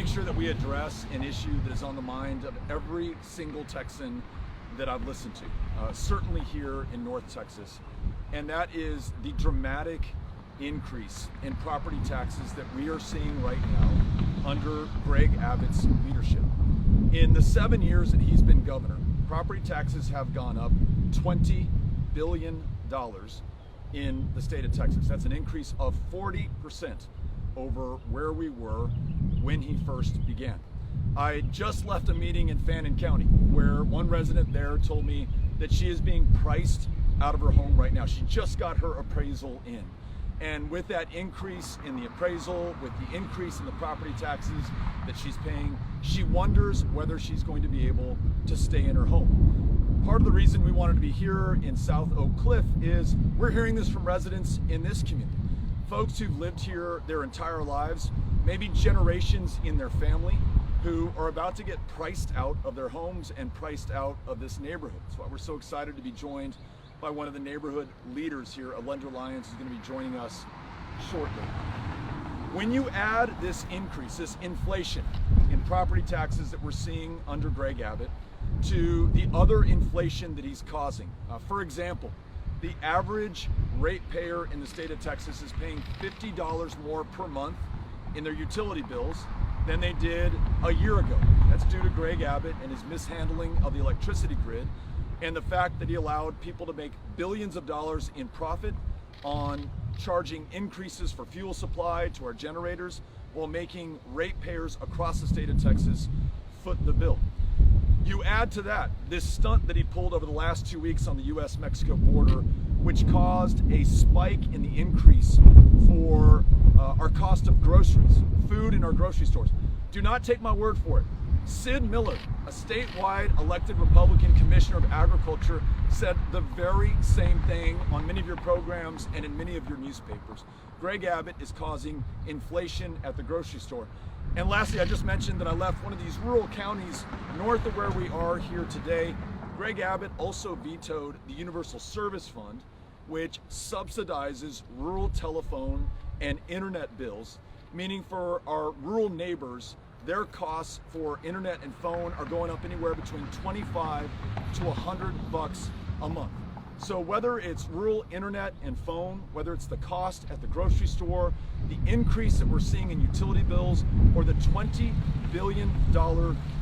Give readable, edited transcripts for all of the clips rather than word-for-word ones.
make sure that we address an issue that is on the mind of every single Texan that I've listened to, certainly here in North Texas, and that is the dramatic increase in property taxes that we are seeing right now under Greg Abbott's leadership. In the 7 years that he's been governor, property taxes have gone up $20 billion in the state of Texas. That's an increase of 40% over where we were when he first began. I just left a meeting in Fannin County where one resident there told me that she is being priced out of her home right now. She just got her appraisal in. And with that increase in the appraisal, with the increase in the property taxes that she's paying, she wonders whether she's going to be able to stay in her home. Part of the reason we wanted to be here in South Oak Cliff is we're hearing this from residents in this community. Folks who've lived here their entire lives, maybe generations in their family, who are about to get priced out of their homes and priced out of this neighborhood. That's why we're so excited to be joined by one of the neighborhood leaders here, Alondra Lyons, who's going to be joining us shortly. When you add this increase, this inflation in property taxes that we're seeing under Greg Abbott to the other inflation that he's causing, for example, the average ratepayer in the state of Texas is paying $50 more per month in their utility bills than they did a year ago. That's due to Greg Abbott and his mishandling of the electricity grid and the fact that he allowed people to make billions of dollars in profit on charging increases for fuel supply to our generators while making ratepayers across the state of Texas foot the bill. You add to that this stunt that he pulled over the last 2 weeks on the US-Mexico border, which caused a spike in the increase for our cost of groceries, food in our grocery stores. Do not take my word for it. Sid Miller, a statewide elected Republican commissioner of agriculture, said the very same thing on many of your programs and in many of your newspapers. Greg Abbott is causing inflation at the grocery store. And lastly, I just mentioned that I left one of these rural counties north of where we are here today. Greg Abbott also vetoed the Universal Service Fund, which subsidizes rural telephone and internet bills, meaning for our rural neighbors, their costs for internet and phone are going up anywhere between $25 to $100 a month. So whether it's rural internet and phone, whether it's the cost at the grocery store, the increase that we're seeing in utility bills, or the $20 billion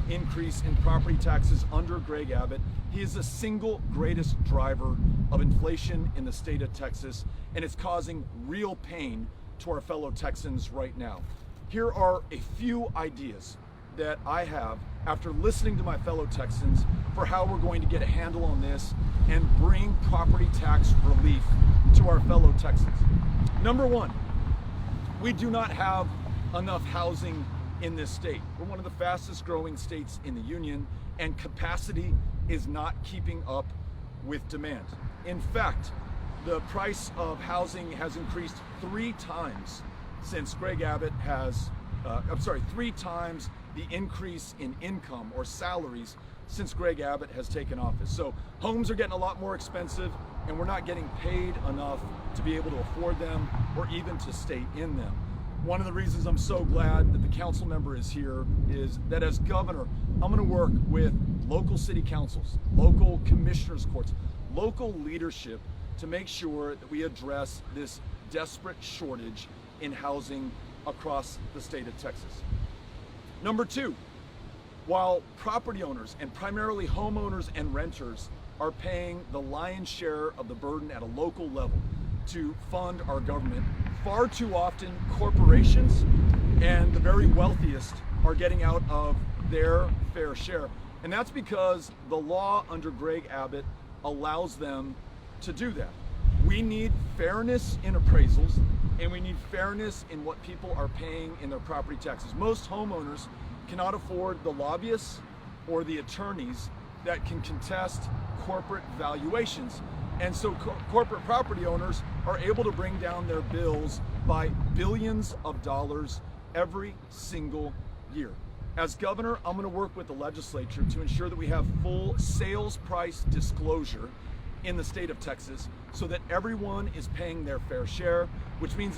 increase in property taxes under Greg Abbott, he is the single greatest driver of inflation in the state of Texas, and it's causing real pain to our fellow Texans right now. Here are a few ideas that I have after listening to my fellow Texans for how we're going to get a handle on this and bring property tax relief to our fellow Texans. Number one, we do not have enough housing in this state. We're one of the fastest growing states in the union, and capacity is not keeping up with demand. In fact, the price of housing has increased 3 times since Greg Abbott has, 3 times the increase in income or salaries since Greg Abbott has taken office. So homes are getting a lot more expensive, and we're not getting paid enough to be able to afford them or even to stay in them. One of the reasons I'm so glad that the council member is here is that as governor, I'm going to work with local city councils, local commissioners courts, local leadership to make sure that we address this desperate shortage in housing across the state of Texas. Number two, while property owners and primarily homeowners and renters are paying the lion's share of the burden at a local level to fund our government, far too often corporations and the very wealthiest are getting out of their fair share. And that's because the law under Greg Abbott allows them to do that. We need fairness in appraisals, and we need fairness in what people are paying in their property taxes. Most homeowners cannot afford the lobbyists or the attorneys that can contest corporate valuations. And so corporate property owners are able to bring down their bills by billions of dollars every single year. As governor, I'm going to work with the legislature to ensure that we have full sales price disclosure in the state of Texas so that everyone is paying their fair share, which means